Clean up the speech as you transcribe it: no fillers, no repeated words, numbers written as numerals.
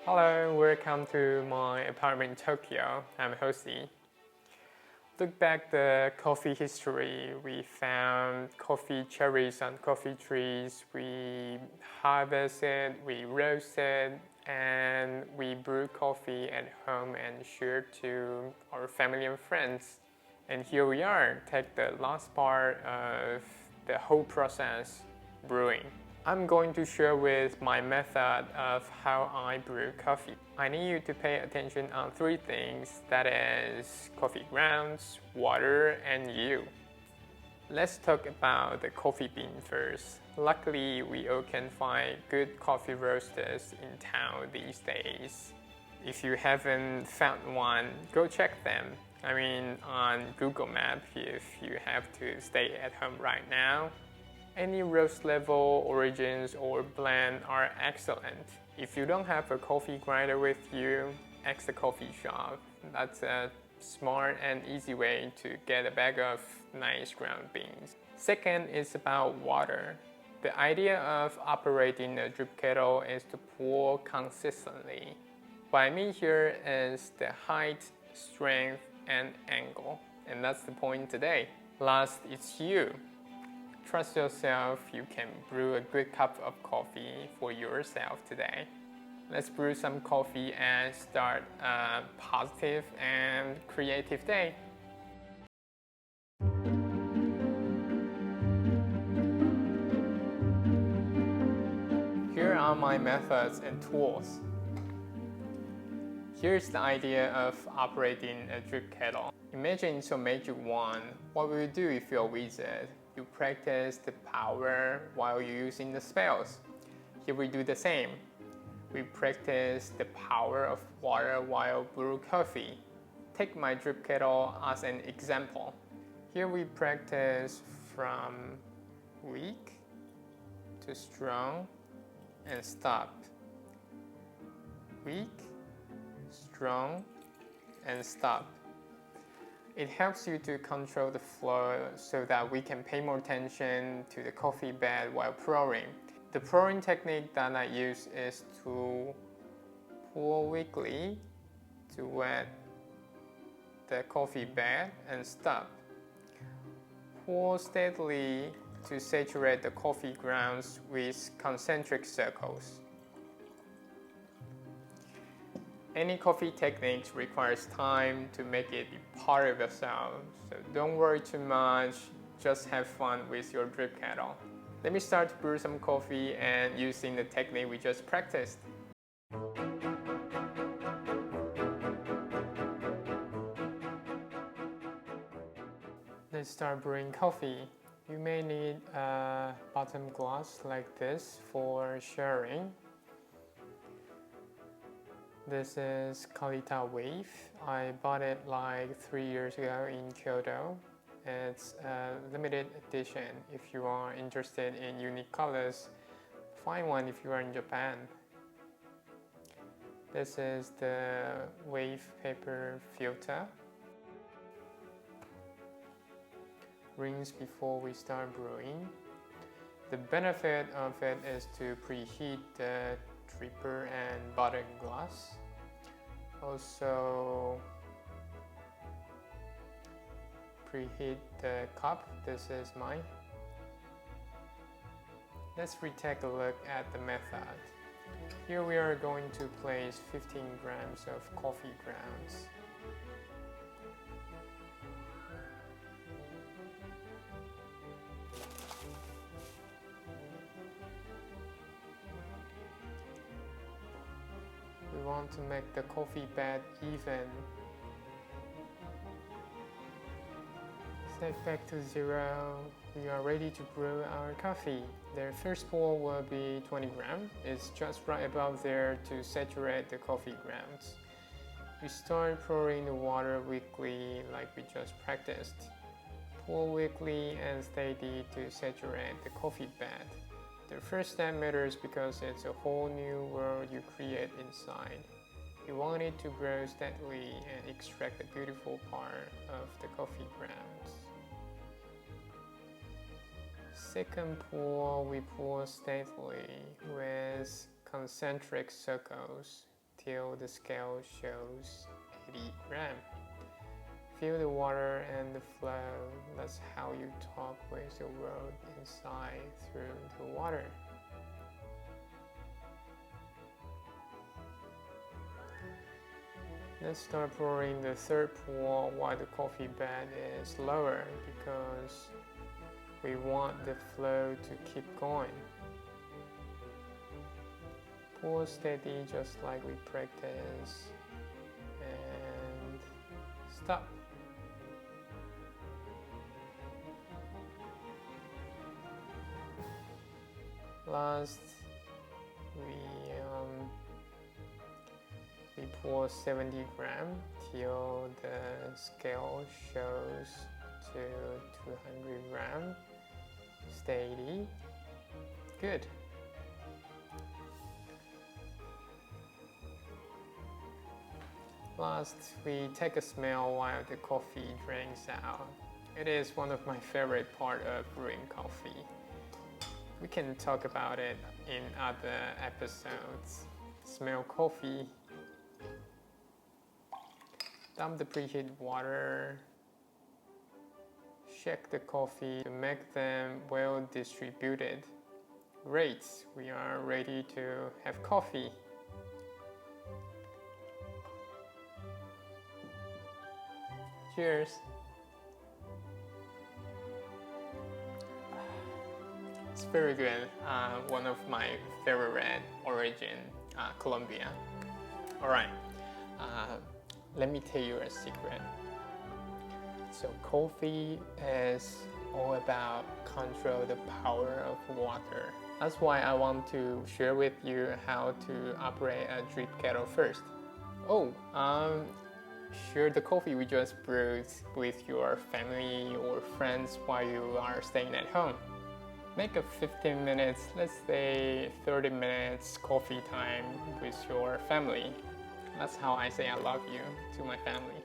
Hello, welcome to my apartment in Tokyo. I'm Hossy. Look back the coffee history. We found coffee cherries on coffee trees. We harvested, we roasted, and we brew coffee at home and shared to our family and friends. And here we are, take the last part of the whole process, brewing. I'm going to share with my method of how I brew coffee. I need you to pay attention on three things, that is coffee grounds, water, and you. Let's talk about the coffee bean first. Luckily, we all can find good coffee roasters in town these days. If you haven't found one, go check them. I mean, on Google Maps if you have to stay at home right now. Any roast level, origins, or blend are excellent. If you don't have a coffee grinder with you, ask the coffee shop. That's a smart and easy way to get a bag of nice ground beans. Second is about water. The idea of operating a drip kettle is to pour consistently. What I mean here is the height, strength, and angle. And that's the point today. Last is you. Trust yourself, you can brew a good cup of coffee for yourself today. Let's brew some coffee and start a positive and creative day. Here are my methods and tools. Here's the idea of operating a drip kettle. Imagine it's your magic wand. What will you do if you're a wizard? You practice the power while you're using the spells. Here we do the same. We practice the power of water while brew coffee. Take my drip kettle as an example. Here we practice from weak to strong and stop. Weak, strong, and stop. It helps you to control the flow so that we can pay more attention to the coffee bed while pouring. The pouring technique that I use is to pour weakly to wet the coffee bed and stop. Pour steadily to saturate the coffee grounds with concentric circles. Any coffee techniques requires time to make it part of yourself, so don't worry too much, just have fun with your drip kettle. Let me start to brew some coffee and using the technique we just practiced. Let's start brewing coffee. You may need a bottom glass like this for sharing. This is Kalita Wave. I bought it like 3 years ago in Kyoto. It's a limited edition. If you are interested in unique colors, find one if you are in Japan. This is the wave paper filter. Rinse before we start brewing. The benefit of it is to preheat the dripper and bottom glass. Also preheat the cup. This is mine. Let's retake a look at the method. Here we are going to place 15 grams of coffee grounds. We want to make the coffee bed even. Set back to 0. We are ready to brew our coffee. The first pour will be 20 grams. It's just right above there to saturate the coffee grounds. We start pouring the water weakly like we just practiced. Pour weakly and steady to saturate the coffee bed. The first step matters because it's a whole new world you create inside. You want it to grow steadily and extract the beautiful part of the coffee grounds. Second pour, we pour steadily with concentric circles till the scale shows 80 grams. Feel the water and the flow. That's how you talk with the world inside through the water. Let's start pouring the third pour while the coffee bed is lower because we want the flow to keep going. Pour steady just like we practice and stop. Last, we pour 70 grams till the scale shows to 200 grams. Steady. Good. Last, we take a smell while the coffee drains out. It is one of my favorite parts of brewing coffee. We can talk about it in other episodes. Smell coffee. Dump the preheated water. Shake the coffee to make them well distributed. Great, we are ready to have coffee. Cheers. It's very good. One of my favorite origin, Colombia. All right. Let me tell you a secret. So coffee is all about control the power of water. That's why I want to share with you how to operate a drip kettle first. Share the coffee we just brewed with your family or friends while you are staying at home. Make a 15 minutes, let's say 30 minutes coffee time with your family. That's how I say I love you to my family.